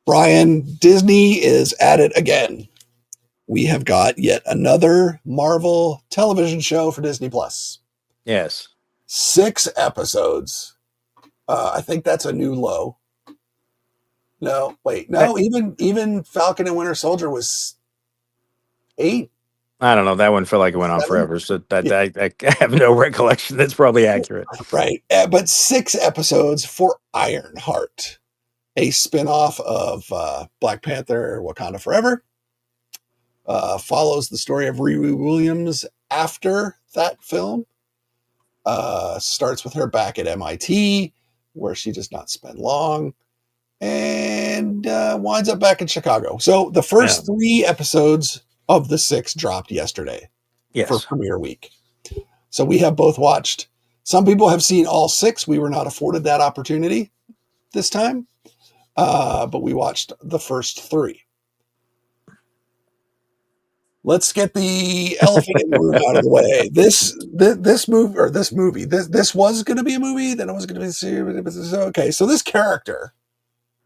Brian, Disney is at it again. We have got yet another Marvel television show for Disney Plus. Yes. 6 episodes. I think that's a new low. No, wait, no. Even Falcon and Winter Soldier was 8, I don't know. That one felt like it went on 7. forever. So Yeah, I have no recollection. That's probably accurate. right. But 6 episodes for Ironheart, a spinoff of Black Panther: Wakanda Forever. Follows the story of Riri Williams after that film. Starts with her back at MIT, where she does not spend long, and winds up back in Chicago. So the first 3 episodes of the 6 dropped yesterday for Yes. premiere week. So we have both watched. Some people have seen all 6. We were not afforded that opportunity this time, but we watched the first 3. Let's get the elephant in the room out of the way. This movie. This was going to be a movie. Then it was going to be a series. Okay, so this character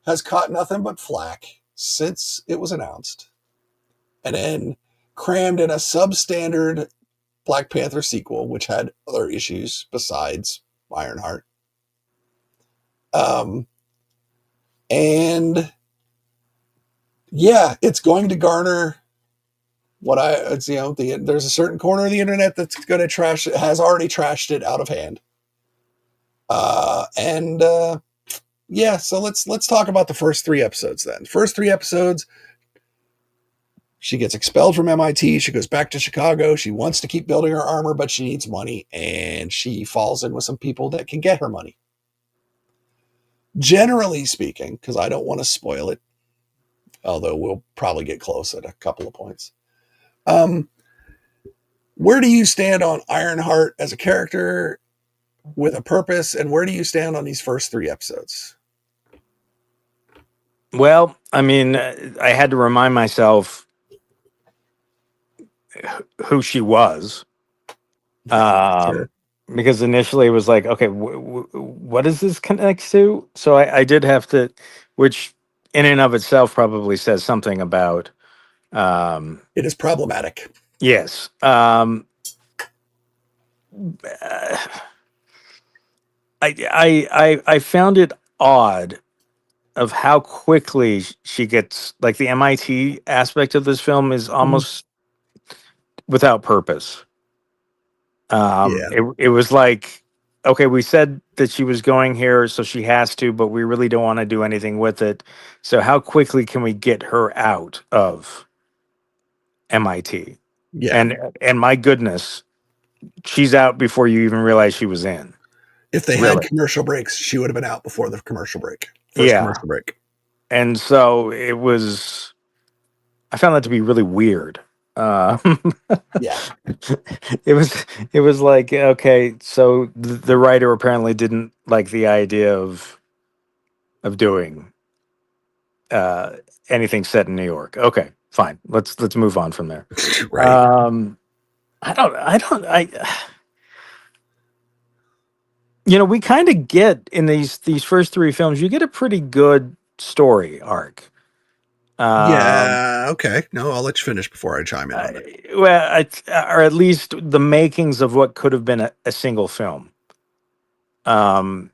has caught nothing but flack since it was announced, and then crammed in a substandard Black Panther sequel, which had other issues besides Ironheart. And yeah, it's going to garner there's a certain corner of the internet that's going to trash it, has already trashed it out of hand. So let's talk about the first 3 episodes then. First 3 episodes, she gets expelled from MIT. She goes back to Chicago. She wants to keep building her armor, but she needs money, and she falls in with some people that can get her money. Generally speaking, because I don't want to spoil it, although we'll probably get close at a couple of points. Where do you stand on Ironheart as a character with a purpose, and where do you stand on these first 3 episodes? Well, I mean, I had to remind myself who she was. Sure. Because initially it was like, okay, what does this connect to? So I did have to, which in and of itself probably says something about. It is problematic. Yes. I found it odd of how quickly she gets, like, the MIT aspect of this film is almost without purpose. Yeah. It was like, okay, we said that she was going here, so she has to, but we really don't want to do anything with it. So how quickly can we get her out of MIT? Yeah. And my goodness, she's out before you even realize she was in. If they had Really? commercial breaks, she would have been out before the commercial break. First Yeah. commercial break. And so it was, I found that to be really weird. Yeah. It was like, okay, so the writer apparently didn't like the idea of doing anything set in New York. Okay, fine. Let's move on from there. Right. I we kind of get in these first 3 films, you get a pretty good story arc. Yeah. Okay. No, I'll let you finish before I chime in on it. Well, or at least the makings of what could have been a single film. So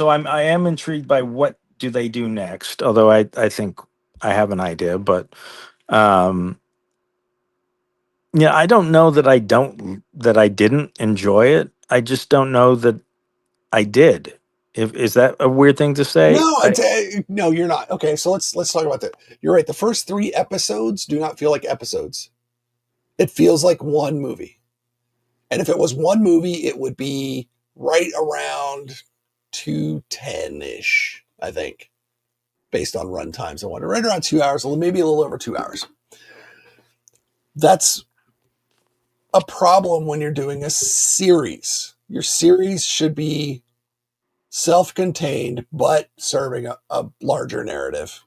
I am intrigued by what do they do next. Although I think I have an idea, but I don't know that I didn't enjoy it. I just don't know that I did. Is that a weird thing to say? No, you're not. Okay, so let's talk about that. You're right. The first 3 episodes do not feel like episodes. It feels like one movie. And if it was one movie, it would be right around 210-ish, I think, based on run times. I wonder, right around 2 hours, maybe a little over 2 hours. That's a problem when you're doing a series. Your series should be self-contained, but serving a larger narrative.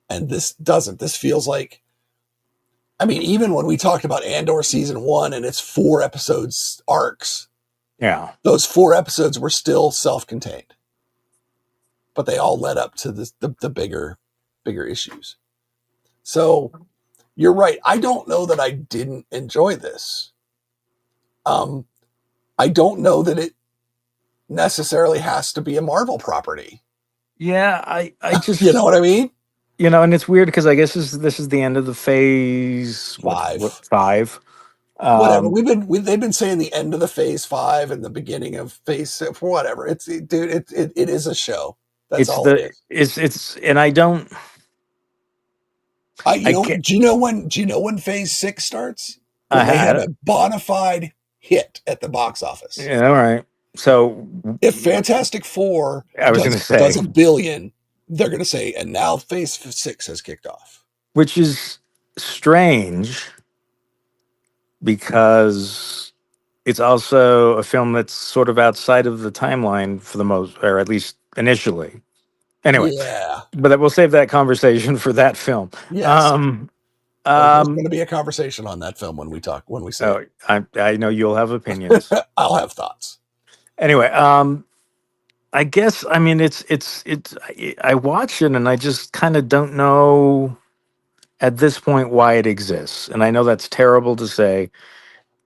And this doesn't. This feels like, I mean, even when we talked about Andor season 1 and its 4 episodes arcs, Yeah. those 4 episodes were still self-contained. but they all led up to the bigger issues. So you're right. I don't know that I didn't enjoy this. Um, I don't know that it necessarily has to be a Marvel property. Yeah, I You know just, what I mean? and it's weird because I guess this is the end of the phase, what Five, five? whatever. Um, They've been saying the end of the phase 5 and the beginning of phase 6, whatever. Dude. It is a show. That's it's all it the is. it's and I don't I you I know can't do you know when phase 6 starts? When they I have don't, a bona fide hit at the box office. yeah, all right. So If Fantastic Four I was does gonna does say, a billion, they're going to say, and now phase 6 has kicked off. which is strange because it's also a film that's sort of outside of the timeline for the most, or at least initially. Anyway, Yeah. but we'll save that conversation for that film. Yes. Um, There's going um, to be a conversation on that film when we see it. oh, I know you'll have opinions. I'll have thoughts. Anyway, I guess I mean I watch it and I just kind of don't know at this point why it exists, and I know that's terrible to say.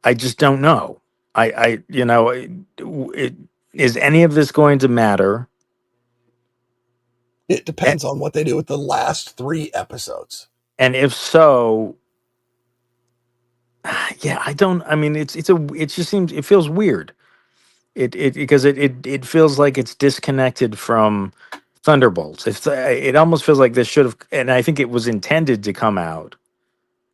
I just don't know. It, is any of this going to matter? It And, depends on what they do with the last 3 episodes. and if so, yeah, I don't. I mean, it just seems it feels weird. It because it feels like it's disconnected from Thunderbolts. It almost feels like this should have, and I think it was intended to come out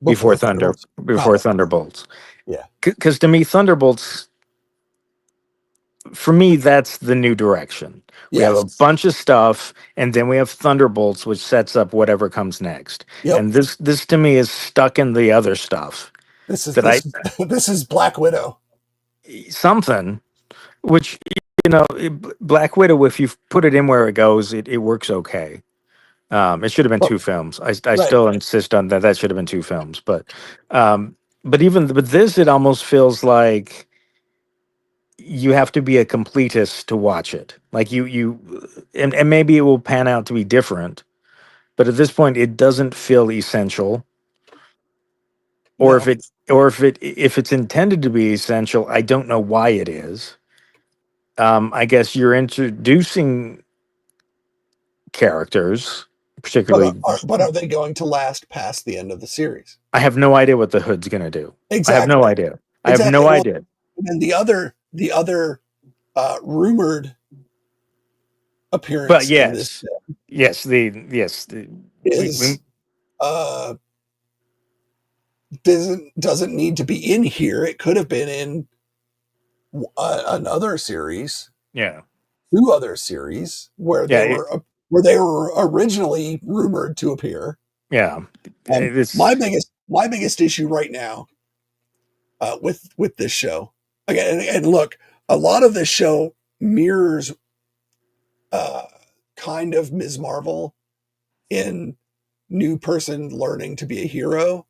Before Thunderbolts, before probably. Thunderbolts. Yeah. Because to me, Thunderbolts, for me, that's the new direction. We have a Yes. bunch of stuff, and then we have Thunderbolts, which sets up whatever comes next. Yep. And this to me is stuck in the other stuff This is that I this this is Black Widow. something which Black Widow. If you put it in where it goes, it works okay. It should have been Oh, two films. I right. still insist on that. That should have been two films. Um, but even with this, it almost feels like you have to be a completist to watch it. Like and maybe it will pan out to be different, but at this point, it doesn't feel essential. Or No. if it's intended to be essential, I don't know why it is. I guess you're introducing characters, particularly. But are they going to last past the end of the series? I have no idea what the hood's going to do. I have no Exactly. idea. I have Exactly. no Well, idea. and the other rumored But appearance in this yes, we is uh doesn't need to be in here. It could have been in another series, yeah, 2 other series yeah, it, where they were originally rumored to appear. yeah. My It's biggest issue right now with this show again, and look, a lot of this show mirrors uh, kind of Ms. Marvel in new person learning to be a hero,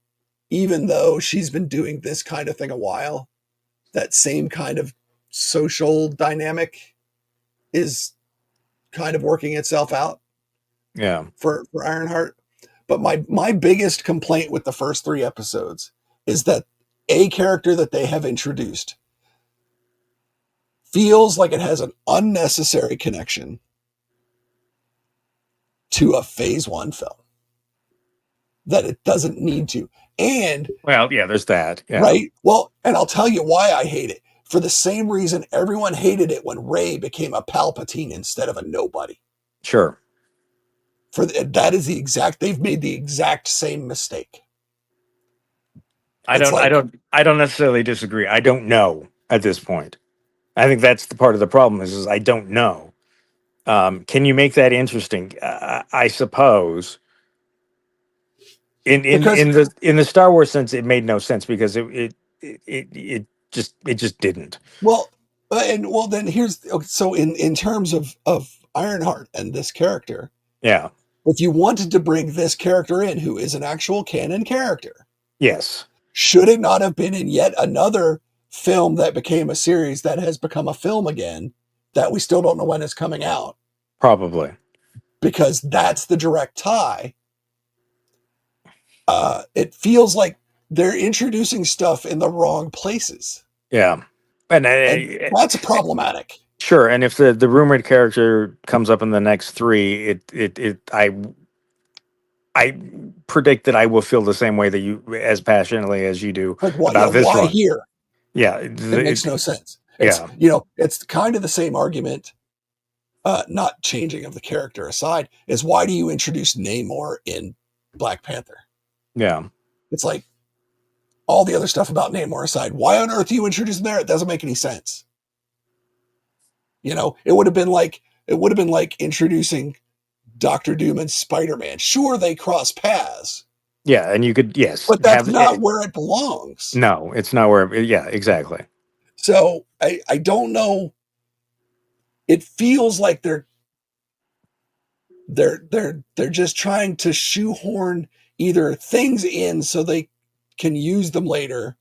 even though she's been doing this kind of thing a while. That same kind of social dynamic is kind of working itself out yeah. for Ironheart. But my biggest complaint with the first 3 episodes is that a character that they have introduced feels like it has an unnecessary connection to a phase 1 film that it doesn't need to. And Well, yeah. There's that. Yeah, right, well, and I'll tell you why I hate it. For the same reason everyone hated it when Ray became a Palpatine instead of a nobody. sure. That is they've made the exact same mistake. I It's don't. I like don't. I don't necessarily disagree. I don't know at this point. I think that's the part of the problem is I don't know. Can you make that interesting? I suppose because in the Star Wars sense, it made no sense because it just didn't. well, and well then here's okay, so in terms of Ironheart and this character, Yeah. if you wanted to bring this character in who is an actual canon character, Yes. should it not have been in yet another film that became a series that has become a film again that we still don't know when it's coming out? Probably. because that's the direct tie. It feels like they're introducing stuff in the wrong places, Yeah. And and that's problematic. sure, and if the rumored character comes up in the next three, I predict that I will feel the same way that you, as passionately as you do Like, what? Yeah, about this why one. here? Yeah, It makes no sense. It's, yeah, it's kind of the same argument. Not changing of the character aside, is why do you introduce Namor in Black Panther? yeah, It's like, all the other stuff about Namor aside, why on earth you introduce him there? It doesn't make any sense. It would have been like introducing Doctor Doom and Spider Man. Sure, they cross paths, yeah, and you could, yes, but that's have not where it belongs. no, it's not where. Yeah, exactly. So I don't know. It feels like they're just trying to shoehorn either things in so they can use them later,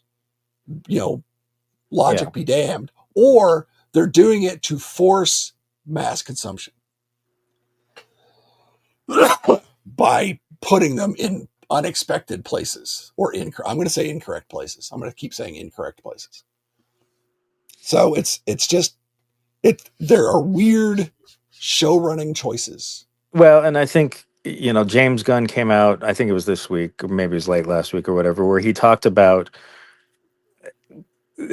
you know, Yeah, logic be damned, or they're doing it to force mass consumption by putting them in unexpected places, or I'm going to say incorrect places. I'm going to keep saying incorrect places. So it's just there are weird show running choices. well, and I think James Gunn came out. I think it was this week, or maybe it was late last week or whatever, where he talked about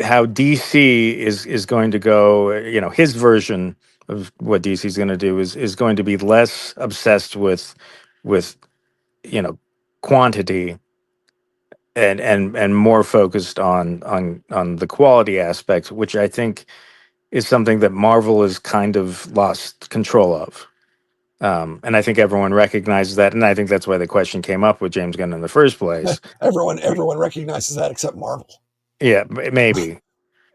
how DC is going to go. His version of what DC is going to do is going to be less obsessed with you know quantity and more focused on the quality aspect, which I think is something that Marvel has kind of lost control of. And I think everyone recognizes that, and I think that's why the question came up with James Gunn in the first place. Everyone recognizes that except Marvel. Yeah, maybe.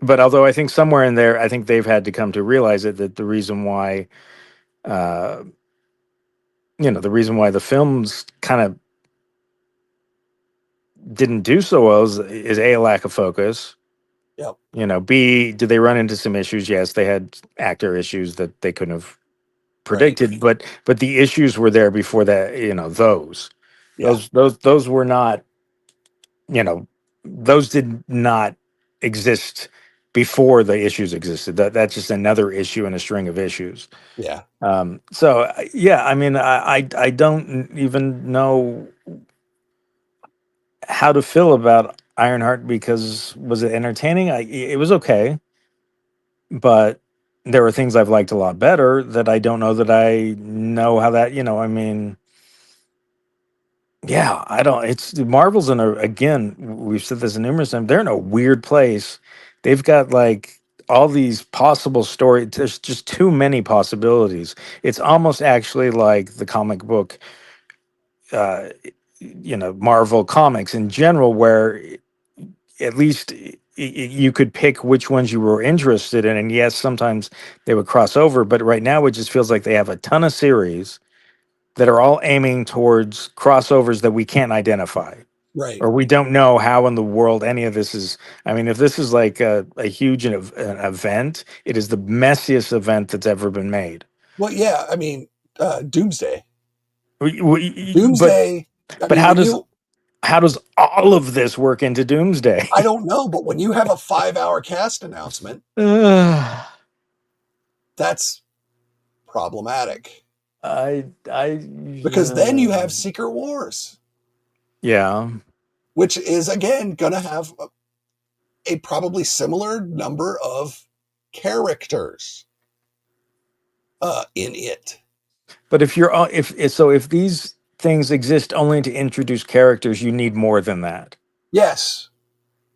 But although I think somewhere in there, I think they've had to come to realize it, that the reason why, uh, the reason why the films kind of didn't do so well is A, a lack of focus. Yep. B, did they run into some issues? Yes, they had actor issues that they couldn't have Right. predicted, but the issues were there before that. Those Yeah. those those those were not. You know, those did not exist before the issues existed. That's just another issue in a string of issues. Yeah. So yeah, I mean, I don't even know how to feel about Ironheart, because was it entertaining? It was okay, but there were things I've liked a lot better that I don't know that I know how that. I mean, yeah, I don't. It's Marvel's in a, again. We've said this numerous times. They're in a weird place. They've got like all these possible stories. There's just too many possibilities. It's almost actually like the comic book, uh, Marvel comics in general, where at least you could pick which ones you were interested in. And yes, sometimes they would cross over, but right now it just feels like they have a ton of series that are all aiming towards crossovers that we can't identify, Right. or we don't know how in the world any of this is. I mean, if this is like a huge an event, it is the messiest event that's ever been made. Well, yeah. I mean, Doomsday. But Doomsday. I but mean, how when does you, how does all of this work into Doomsday? I don't know, but when you have a 5 hour cast announcement, I that's problematic I because then you have Secret Wars, yeah. which is again going to have a probably similar number of characters in it. But if you're if these things exist only to introduce characters, you need more than that. Yes.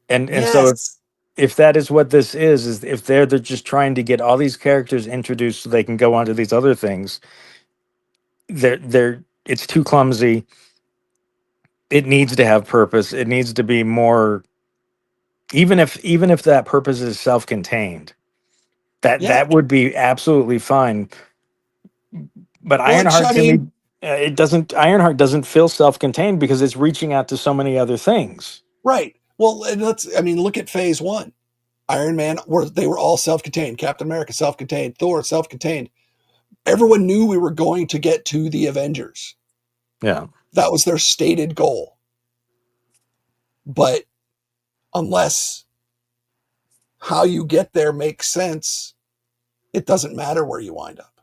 And so Yes. if that is what this is if they're just trying to get all these characters introduced so they can go on to these other things, they're it's too clumsy. It needs to have purpose. It needs to be more, even if that purpose is self-contained. That Yeah. would be absolutely fine. But Well, Ironheart I to me, mean, it doesn't. Ironheart doesn't feel self-contained because it's reaching out to so many other things. right. Well, and I mean, look at phase one. Iron Man, they were all self contained. Captain America, self contained. Thor, self contained. everyone knew we were going to get to the Avengers. Yeah. That was their stated goal. But unless how you get there makes sense, it doesn't matter where you wind up.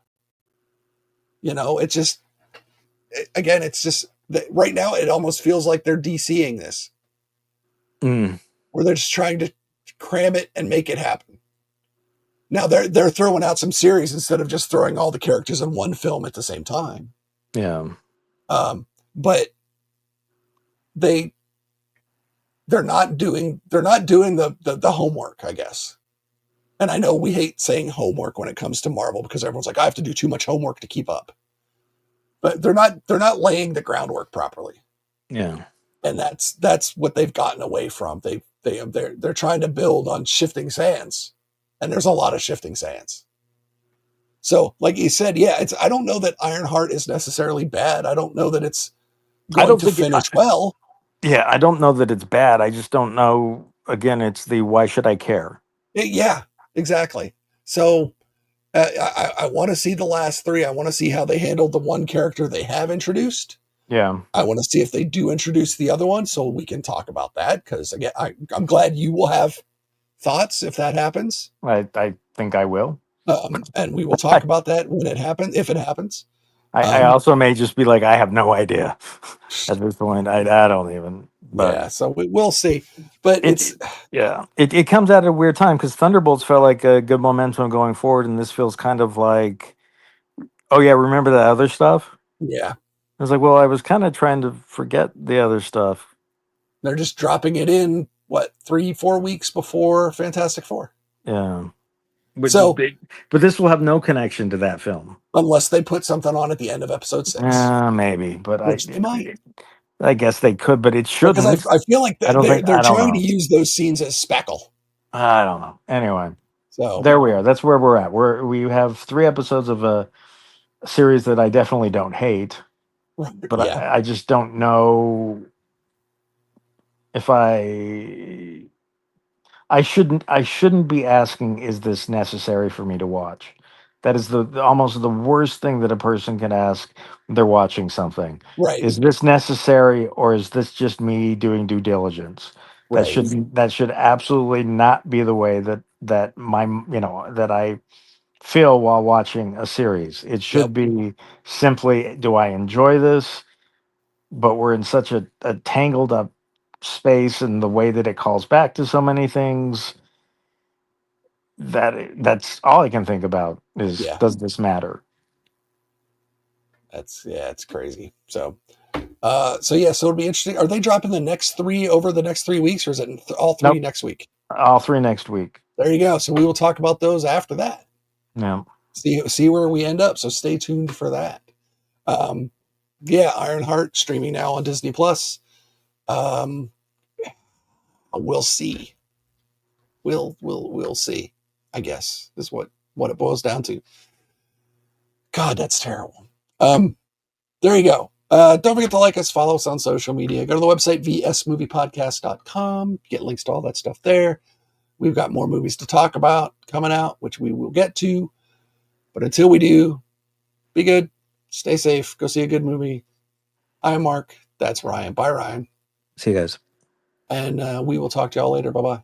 It's just, again, it's just that right now it almost feels like they're DCing this, Mm. where they're just trying to cram it and make it happen. Now they're throwing out some series instead of just throwing all the characters in one film at the same time. Yeah. But they they're not doing the homework, I guess. And I know we hate saying homework when it comes to Marvel because everyone's like, I have to do too much homework to keep up. But they're not laying the groundwork properly. Yeah. And that's what they've gotten away from. They're trying to build on shifting sands. And there's a lot of shifting sands. So, like you said, yeah, I don't know that Ironheart is necessarily bad. I don't know that it's I going don't to think finish well. yeah, I don't know that it's bad. I just don't know. Again, it's the why should I care? Yeah, exactly. So I want to see the last three. I want to see how they handled the one character they have introduced. Yeah. I want to see if they do introduce the other one so we can talk about that. Because again, I'm glad you will have thoughts if that happens. I think I will. And we will I, talk about that when it happens, if it happens. I Um, also may just be like, I have no idea at this point. I don't even, but yeah, so we'll see. But it, yeah, it comes at a weird time because Thunderbolts felt like a good momentum going forward. And this feels kind of like, oh yeah, remember that other stuff? yeah, I was like, well, I was kind of trying to forget the other stuff. they're just dropping it in, what, 3-4 weeks before Fantastic Four. Yeah. But, So but this will have no connection to that film. unless they put something on at the end of episode 6, Maybe, but which they might. I guess they could, but it Because shouldn't. I feel like I don't think. they're I don't trying to know. use those scenes as speckle. I don't know. Anyway, So there we are. That's where we're at. We have 3 episodes of a series that I definitely don't hate, but yeah, I just don't know if I shouldn't be asking, is this necessary for me to watch? That is almost the worst thing that a person can ask when they're watching something. right, Is this necessary or is this just me doing due diligence? right, That should absolutely not be the way that that I feel while watching a series. It yep, should be simply, do I enjoy this? But we're in such a tangled up space and the way that it calls back to so many things that's all I can think about is, yeah. does this matter? It's crazy. So yeah, so it'll be interesting. Are they dropping the next three over the next 3 weeks, or is it all three Nope. next week? All 3 next week. There you go. So we will talk about those after that. Yeah. See where we end up. So stay tuned for that. Um, yeah, Ironheart streaming now on Disney Plus. Um, we'll see. We'll see. I guess is what it boils down to. God, that's terrible. There you go. Don't forget to like us, follow us on social media. Go to the website, vsmoviepodcast.com. Get links to all that stuff there. We've got more movies to talk about coming out, which we will get to. But until we do, be good, stay safe, go see a good movie. I'm Mark. That's Ryan. Bye, Ryan. See you guys. And we will talk to y'all later. Bye bye.